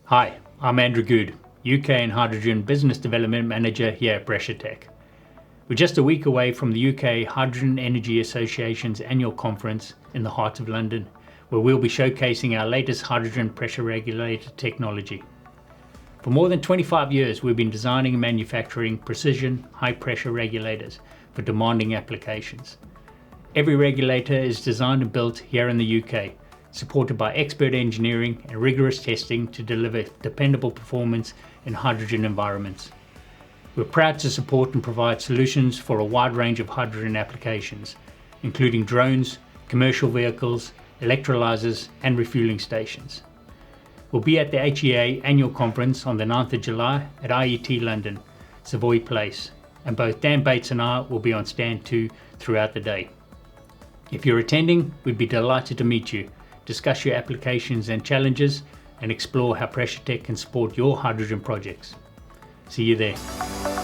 Hi, I'm Andrew Goode, UK and Hydrogen Business Development Manager here at PressureTech. We're just a week away from the UK Hydrogen Energy Association's annual conference in the heart of London, where we'll be showcasing our latest hydrogen pressure regulator technology. For more than 25 years, we've been designing and manufacturing precision, high-pressure regulators for demanding applications. Every regulator is designed and built here in the UK, supported by expert engineering and rigorous testing to deliver dependable performance in hydrogen environments. We're proud to support and provide solutions for a wide range of hydrogen applications, including drones, commercial vehicles, electrolyzers, and refueling stations. We'll be at the HEA annual conference on the 9th of July at IET London, Savoy Place, and both Dan Bates and I will be on stand 2 throughout the day. If you're attending, we'd be delighted to meet you, discuss your applications and challenges, and explore how PressureTech can support your hydrogen projects. See you there.